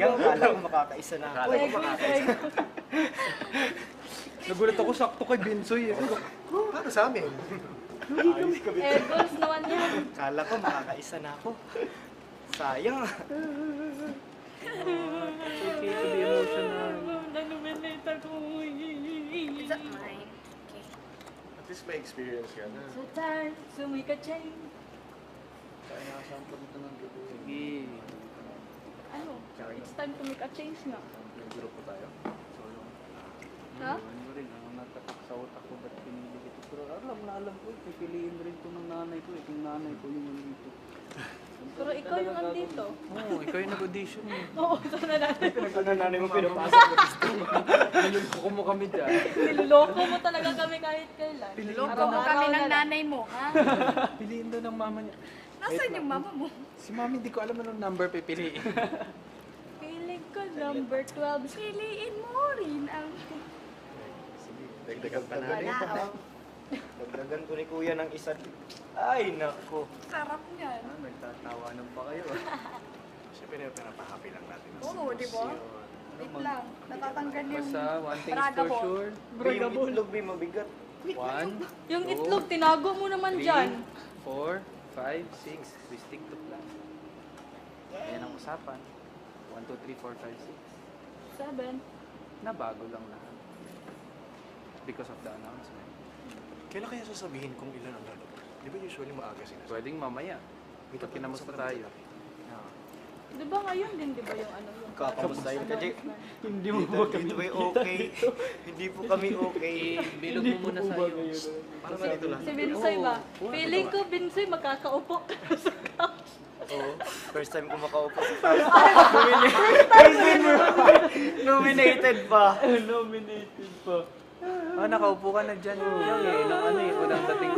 Sayang, kala ko makakaisa na ako. Nagulat ako, sakto kay Binsoy. Paano sa amin? Goals naman yan. Kala ko makakaisa na ako. Sayang. Okay to be emotional. Nanominate ako. Is that mine? Okay. At least may experience ka na. So time, sumika-chain. Sige. Ano? It's time to make a change nga. Nag-grupo tayo. Ha? Ano rin, natatak sa utak ko ba't pinili ito. Pero alam ko, pipiliin rin ito ng nanay ko. Itong nanay ko yung nandito. Pero ikaw yung andito. Oo, ikaw yung nag-audition eh. Oo, sana natin. Pinagkanananay mo pinapasok mo dito. Niluloko mo kami dyan. Niloloko mo talaga kami kahit kailan. Loko mo Araw-araw kami na ng lang. nanay mo, ha? Piliin daw ng mama niya. Nasaan yung mama mo? Si mami, di ko alam anong number pipiliin. Feeling ko number 12. Piliin mo rin ang... Sige, dagdagan pa natin. Wala, oh. Dagdagan ko ni kuya ng isa. Ay, nako. Sarap niyan. Nagtatawanan pa kayo. Siyempre, pinapahappy lang natin. Oo, di ba? Wait lang. Natatanggal yung... Basta, one thing is Braga for mo. sure. Yung itlog, may mabigat. 1, Yung itlog, tinago mo naman dyan. 4, 5, 6. We stick to plan. Ayan ang usapan. 1, 2, 3, 4, 5, 6. 7. Nabago lang lahat. Because of the announcement. Kailan kaya sasabihin kung ilan ang lalabas? Di ba usually maaga sinasabi? Pwedeng mamaya. Ito kinamusta tayo. Di ba ngayon din, di ba yung ano? Yung Kakamustahin ka, Jay. Hindi Dito ba okay? Hindi po kami okay. Bilog mo muna sa iyo. Para ba dito lang? Si Binsoy ba? Feeling ko, Binsoy, magkakaupo ka sa couch. Oo. First time ko makaupo sa taas. Nominated pa. Nominated pa. Ah, nakaupo ka na dyan. Yung eh, nung ano eh, unang dating.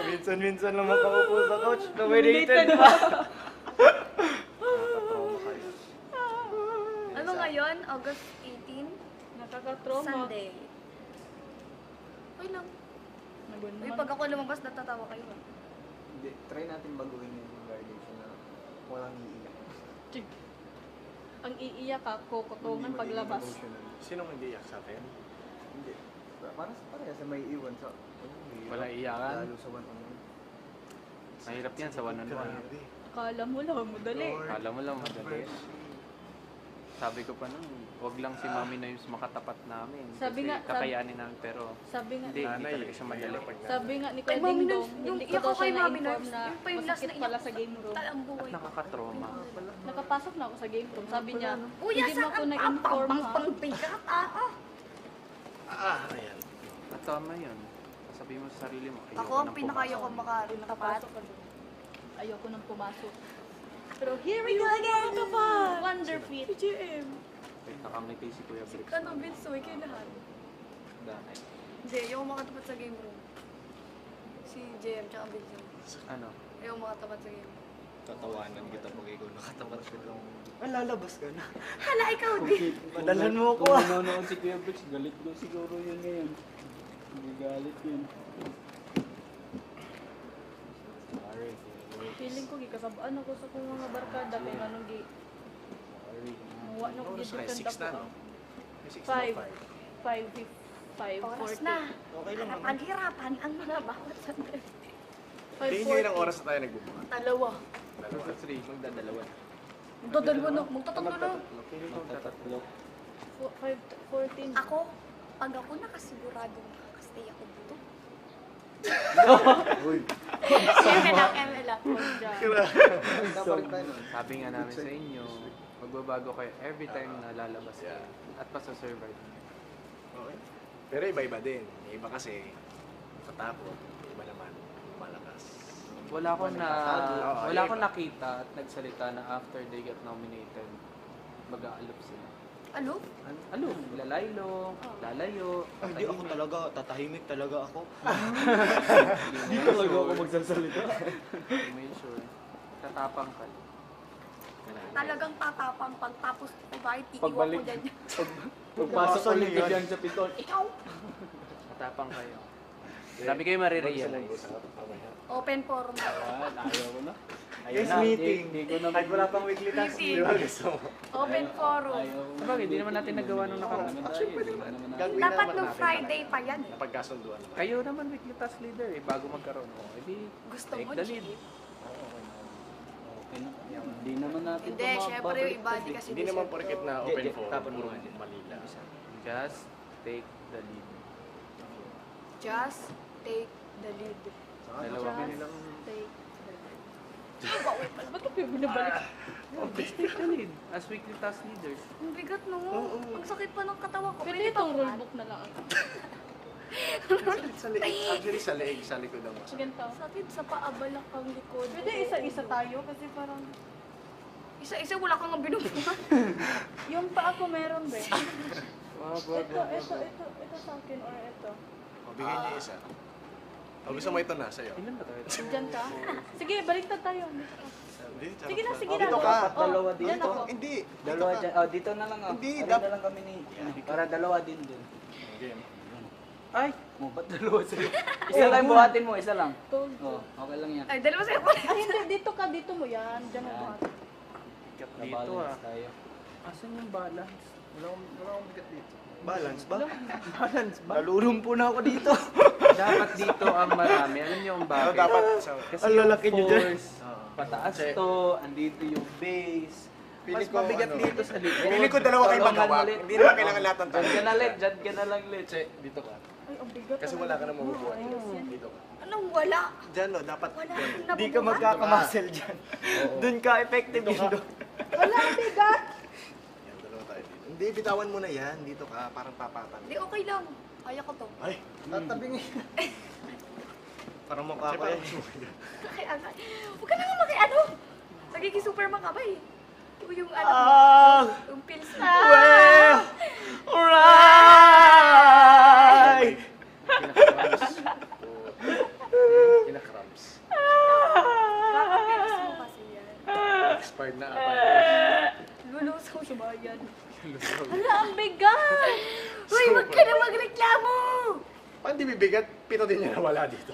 Minsan-minsan lang makaupo sa couch. Nominated pa. Nakaka-trauma kayo. Ano ngayon? August 18? Nakakatrauma. Sunday. Okay lang. Uy, pag ako lumabas, natatawa kayo. Hindi, try natin baguhin yung graduation na walang iiyak. Ang iiyak ka, kukutungan Hindi paglabas. maging emotional. Sinong hindi iyak sa atin? Hindi. Para sa parehas na may iwan sa... Wala iyakan. Lalo sa one-on-one. Mahirap yan sa one-on-one. Grabe. Akala mo lang, madali. Lord. Kala mo lang madali. Sabi ko pa nun, wag lang si mami na yung makatapat namin. Sabi Kasi nga- kakayanin namin, pero Sabi nga, hindi Nanay, talaga siya madali. sabi nga ni Kay Kuya Mami Ding Nurse, Dong, yung hindi iyak ko ko kay siya Mami na-inform Nurse, na yung pa yung last masakit na pala iyak sa game room. Talang buhay. Nakakatroma. Nakapasok na ako sa game room. Sabi niya, Kuya, hindi mo saan ako ang na-inform ha. pang-bigat? Ayan. At tama yun. Sabihin mo sa sarili mo, Ako, ang pinakayaw ko makarin tapat. Nakapasok ka doon. Ayoko nang pumasok. Pero here we go again! Wonder Feet. GM. Wait, nakangiti si Kuya Briggs. Ano, Binsoy, kayo lahat. Dahil. Hindi, ayaw makatapat sa game room. Si JM tsaka Binsoy. Ano? Ayaw makatapat sa game room. Tatawanan kita pag ikaw nakatapat ko lang. Lalabas ka na. Hala, ikaw din. Madalan mo ako Kung ah. nanonood si Kuya Briggs, galit ko siguro yun ngayon. Hindi galit yun. Sorry. Feeling ko, gikasabaan ako sa kong mga barkada. Kaya nanong gi... Sorry. Muwa na ko Oras na, gi-defend 6 na, ako. no? May 6 na, 5. 5. Oras 5:40. na. Okay lang naman. Paghirapan ang mga bawat sandali. Hindi nyo ilang oras na tayo nagbubuka. Dalawa. Dalawa. Sa 3, magdadalawa. Magdadalawa na. Magtatatlo na. Magtatatlo. 5:14. Ako, pag ako nakasigurado makakastay ako dito. Uy! Eme lang, eme lang. Dapat tayo nun. Sabi nga namin sa inyo, magbabago kayo every time na lalabas kayo. At pa sa server. Okay. Pero iba-iba din. Yung iba kasi, katakot. Yung iba naman, malakas. Wala akong nakita at nagsalita na after they get nominated, mag-aalop sila. Ano? Ano? Lalaylo, lalayo. Hindi ako talaga, tatahimik talaga ako. Hindi talaga ako magsasalita. May sure. Tatapang ka. Talagang tatapang pagtapos ko kahit iiwan ko Pagbalik. dyan. Pagpasok Pagpasok ulit yan. yan sa piton. Ikaw! Tatapang kayo. Sabi kayo marirealize. Open forum. Ayaw ko na. Guys, na. meeting. Di ko naman. Kahit wala pang weekly task. Meeting. Di ba gusto mo? Open forum. Sabagay, di naman natin nagawa nung nakaraan. Actually, pwede naman. Gagawin Dapat naman nung natin Friday talaga. pa yan. Napagkasunduan naman. Kayo naman weekly task leader eh, bago magkaroon. O, edi, Gusto take mo, the lead. Chief? Okay na. Hindi naman natin Hindi, syempre yung iba di kasi Hindi naman porket na open Di- di- forum, tapon mo puro nga dyan. Manila. Just take the lead. Just take the lead. Dalawa kami nilang... Take Bakit yung binabalik? Just take the lead as weekly task leaders. Ang bigat no. Ang sakit pa ng katawan ko. Pwede itong rulebook na lang. Sa leeg. Actually, sa leeg, sa likod ang mas. Ganito. Sakit sa paa, balakang likod. Pwede isa-isa tayo kasi parang... Isa-isa wala kang binubuhat. Yung paa ko meron, be. Wag, Ito sa akin or ito. O, bigyan niya isa. O, gusto mo ito na, sa'yo. Ilan ba tayo? Diyan ka? Sige, baliktad tayo. Hindi, charot Sige na, lang. sige O, na. dito ka. Oh, Dalawa diyan dito. ako. Hindi. Dalawa Dito dyan. ka. Oh, dito na lang. Hindi, Pareho dap- na lang kami ni... Para dalawa din dun. Game. Ay! Mo, ba't dalawa sa'yo? Isa lang buhatin mo, isa lang. Told Oh, okay lang yan. Ay, dalawa sa'yo. Ay, hindi. Dito ka. Dito mo yan. Diyan mo buhat. Dito ah. Na-balance tayo. Asan yung balance? Wala akong bigat dito. Balance ba? Balance ba? Nalulumpo na ako dito. Dapat dito ang marami. Alam niyo yung Ano bakit? dapat? Kasi Ang yung lalaki niyo dyan. force, pataas to, andito yung base. Pili Mas ko, mabigat ano, dito sa likod. Pili ko dalawa kayo Tulungan magawa. ulit. Hindi naman kailangan lahat ng Diyan tayo. ka na let, dyan ka na lang let. Che, dito ka. Ay, ang bigat. Kasi wala ka na mabubuhay. Dito ka. Anong wala? Diyan, no, dapat. Wala akong Hindi ka nabubuhat. magkakamuscle dyan. Doon ka effective yun doon. Wala, ang bigat. Yan, dalawa tayo dito. Hindi, bitawan mo na yan. Dito ka, parang papatan. Hindi, okay lang. Kaya ko to. Ay, Tatabing parang mukha che, ko parang eh. Kaya, huwag ka na nga ano. Nagiging superman ka ba eh. Yung ano, yung pills na. Well, alright! Kinakramps. Kinakramps. Kakapills mo kasi yan. Expired na apa. Lulusaw siya ba yan? Wala, ang bigat. Uy, wag ka na magreklamo! Paano di bibigat? Pito din niya nawala dito.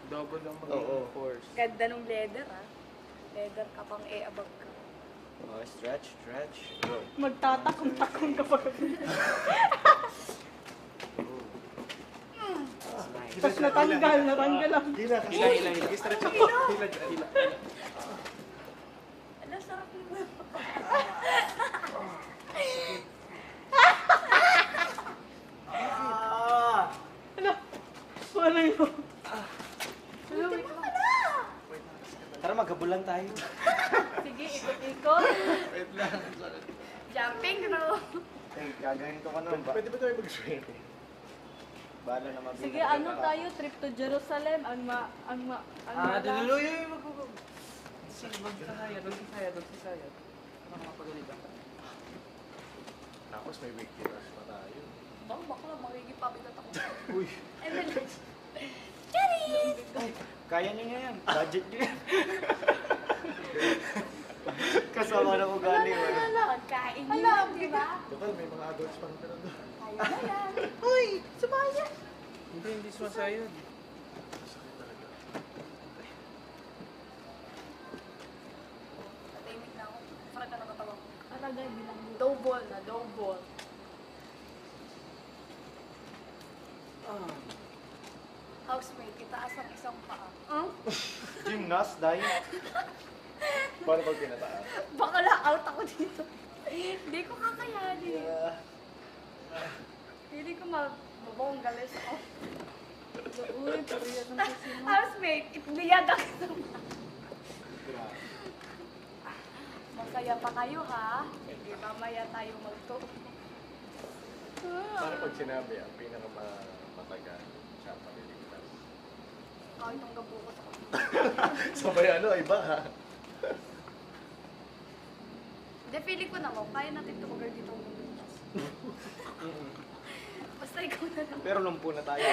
Double lang Oo. magiging force. Ganda nung leather ah. Leather ka pang abag ka. Oh, stretch. Go. Magtatakong-takong kapag... Tapos natanggal lang. Hila kasi. Hila. Stretch ako. Hila. Ano, sarap mo. Wala yun. Tara, maghabulan tayo. Sige, ikot-ikot. Wait lang. Jumping, no? Eh, gagawin ko ka naman ba? Pwede ba tayo mag-swimming? Bahala na mabigyan. Sige, ano tayo? Trip to Jerusalem. Daliluyo yung magkukog. Sige, doon si Saya. Ano mapagalitan ka? Tapos may big killers pa tayo. Baka makikipabigat ako. Uy, Charis! kaya niyo yan. Budget niyo yan. Kasama na ugali. Pagkain niyo yan, di ba? Total, may mga adults pa rin doon. Kaya na yan. Uy! Sumaya! Hindi sumasayod. Sakit talaga. Natahimik na ako. Parang ka nakatawa ko. Aragay, bilang Double na, double. Housemate, itaas ang isang paa. Gymnast, dahil. Paano pag pinataas? Baka na-out ako dito. Hindi ko kakayanin. Hindi ko mababonggalis ako. Uy, pariya ng kusina. Housemate, itbiyag ang isang paa. Masaya pa kayo ha? Sige, mamaya tayo magto. Paano pag sinabi ang pinakamatagal siya paliligtas? Kahit ang gabukot ako. Sabay ano, iba ha? Hindi, feeling ko naman, kaya natin tumagal dito ang bumitas. Basta ikaw na lang. Pero lumpo na tayo.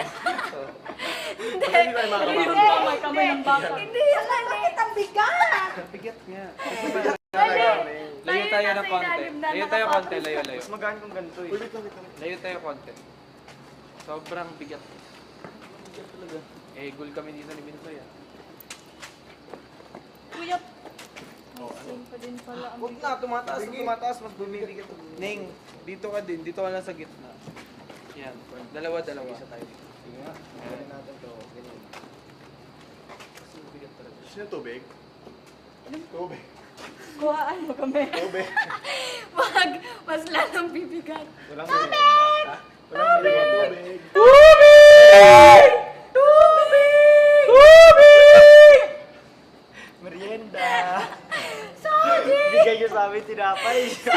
Hindi, Hindi tayo makakapagod. May kamay ng baka. Hindi yan lang. Bakit ang bigat? Bigat nga. Tayo Layo tayo nasa ng konti. ilalim na Layo tayo nakapatong. konti, layo. Mas magaan kung ganito eh. Uy, wait lang. Layo tayo konti. Sobrang bigat. Bigat talaga. Eh, goal kami dito ni Binsoy ah. Kuya, same pa din pala ang Huwag na, tumataas, mas bumibigat. Ning, dito ka din. Dito ka lang sa gitna. Yan. Dalawa. Isa tayo. Sige nga, galing natin to. Ganyan. Sino tubig? Tubig. Kuhaan mo kami. Tubig. Mas lalong bibigat. Walang tubig! Walang tubig! Merienda! Bigay nyo sa amin tinapay. Sa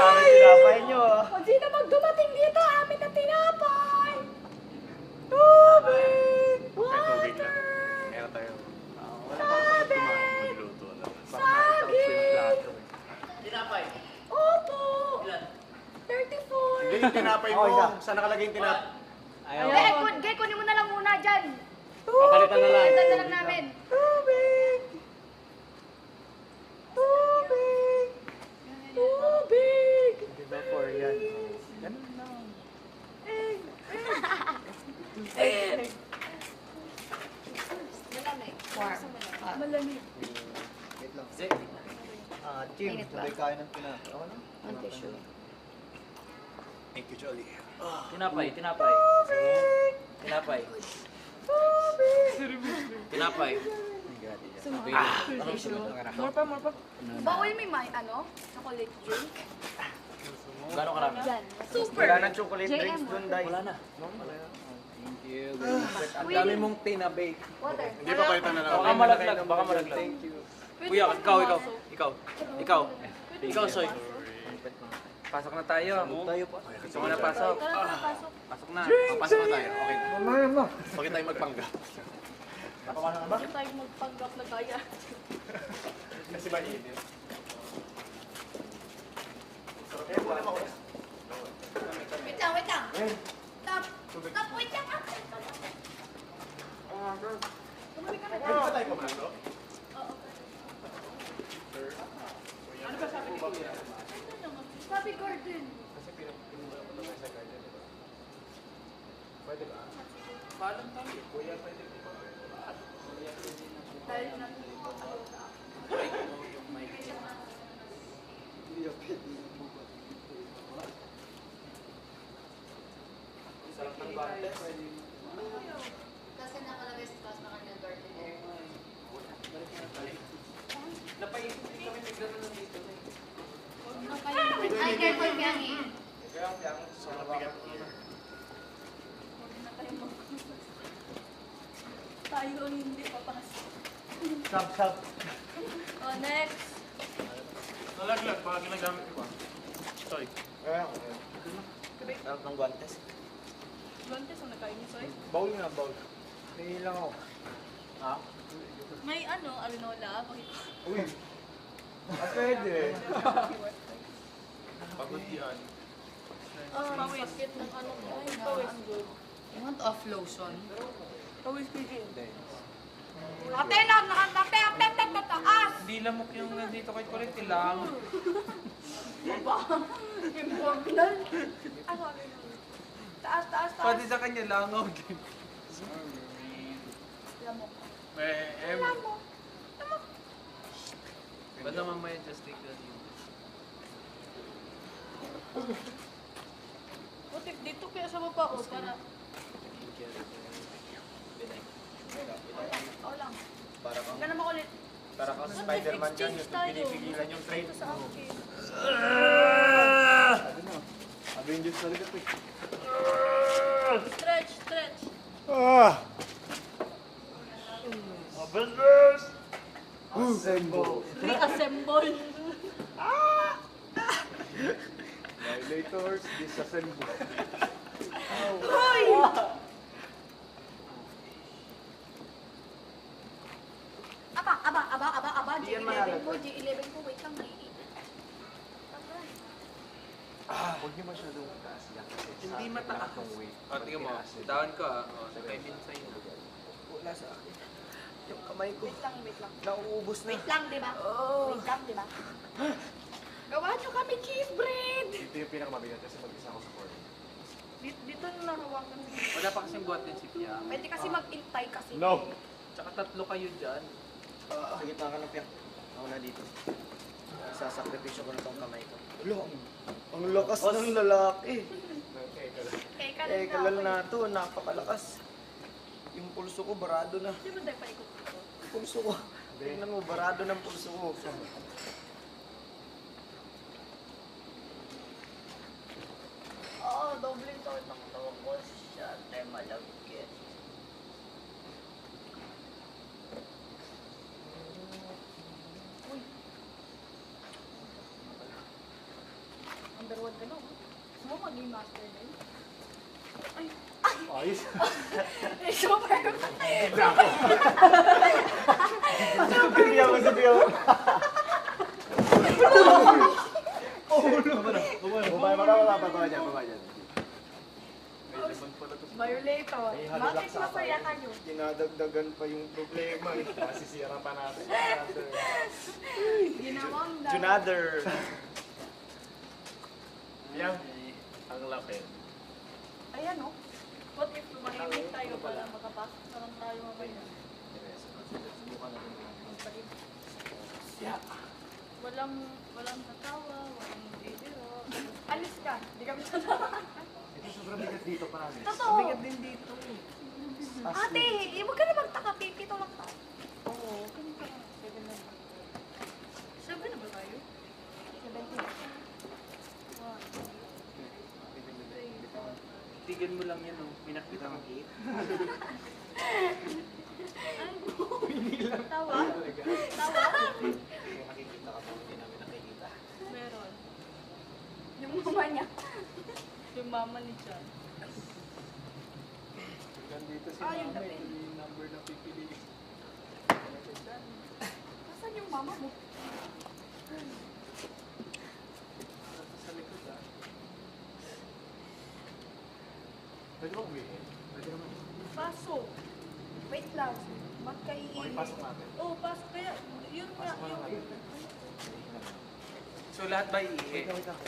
amin tinapay nyo. Kung sino magdumating dito, amin na tinapay! Ay, tubig lang. Meron tayo. Magluto na. Saging! Opo! 34! Hindi yung tinapay mo. Saan nakalagay yung tinapay? Gay, kunin mo na lang muna dyan. Papalitan na lang. Palitan na lang namin. Diba for yan? Ganun lang. Malamig. Warm. Malamig. Wait lang. Chim, Init ba? sabay kain ng tinapay. Ako na? Ang tissue. Thank you, Jolly. Tinapay. More pa. Bawal may chocolate drink. Gano'ng karami? Yan. Super. Wala nang chocolate JM. drinks dun, Day. Wala na. Thank you. Ang dami mong tinabake. Water. Hindi pa palitan na Baka namin. malaglag. Thank you. Kuya, ikaw, Soy. Pasok na tayo. Tayo pa. Gusto mo na pasok? Tara, pasok. Pasok na. Pasok na tayo. Okay na. Mamaya na. Huwag tayo magpanggap. Hindi tayo magpanggap na kaya. Kasi ba init? Wait lang. Stop. Wait lang. Pwede ba tayo kumando? Sabi Gordon. Pwede ba? Dahil na. Kasi nakalagay sa class na kanya Gordon Air. Ay, careful kaya eh. Tayo ang hindi papasok. Sab. Oh, next. Nalaglag. Baka ginagamit ko ba? Soy. Sarap ng guantes. Guantes ang nakain ni Soy. Bowl nga, bowl. Tingin lang ako. Ha? May arenola. Uy. Pwede. Pagod yan. Pawis. Ng pawis. You want off lotion? Pawis PG. Ate, taas! Hindi lamok yung nandito kay Kulit. Lang. Important. Taas. Pati sa kanya langaw din. Lamok. Lamok. Ba't naman may just take that you? Butik dito kaya sa mapaos para. Oo lang. Para kang, Huwag ka na makulit. para kang Spider-Man dyan. Yung pinipigilan yung train. Ito sa akin. Avengers talaga ito eh. Stretch. Avengers! Assemble. Reassemble. Violators, disassemble. Aba. Di yan G11 mahalat. ko. Wait lang, naiinit. Huwag niyo masyadong taas yan. Hindi mataas. O, tingnan mo. Bitawan ko nag-type sa'yo. Wala sa akin. Yung kamay ko. Wait lang. Nauubos na. Wait lang, di ba? Wait lang, di ba? Gawa nyo kami cheese bread! Ito yung pinakamabigat kasi mag-isa ako sa corner. Dito na nahawakan. Wala pa kasing buhat din si Pia. Pwede kasi mag-intay kasi. No! Tsaka tatlo kayo dyan. Sa gitna ka ng piyak. Ako na dito. Sasakripisyo ko na tong kamay ko. Ulo, ang lakas ng lalaki. Eh, Kalal na to, napakalakas. Yung pulso ko, barado na. Di ba tayo paikot dito? Pulso ko. Tingnan mo, barado ng pulso ko. Doble to ng tawag ko siya. Tayo malagkit. Uy. Number 1 ka no? Gusto mo maging master din? Ay! Ayos. Super! Sabihan mo, sabihan mo. Baba dyan. Violator. Bakit masaya kayo? Dinadagdagan pa yung problema. Masisira pa natin. Ginawang Junother. Yan. Ang laki. Ayan o. What if mahimik tayo para makapasok na lang tayo mamaya? Walang tatawa, walang bibiro. Alis ka, hindi kami tatawa. Ito sobrang bigat dito pa namin. Totoo. Bigat din dito. Ate, huwag ka na magtaka, pipito lang tayo. Oo, kanina ka. 7 na. 7 na ba tayo? 17. Tigan mo lang yan, oh. May nakita kang 8. Tawa? Tawa? May nakikita ka pa, hindi namin nakikita. Meron. Yung mama niya. Yung mama ni John. Nandito si Ah, yung mama, tabi. ito yung number na pipiliin. Nasaan yung mama mo? Sa likod ah. Pwede ba uwihin? Pwede naman. Pasok. Wait lang. Magkaiinit. Okay, pasok natin. Oo, pasok. Kaya, yun nga, Pasok mo lang yung... natin. So lahat ba iihi? Wait lang.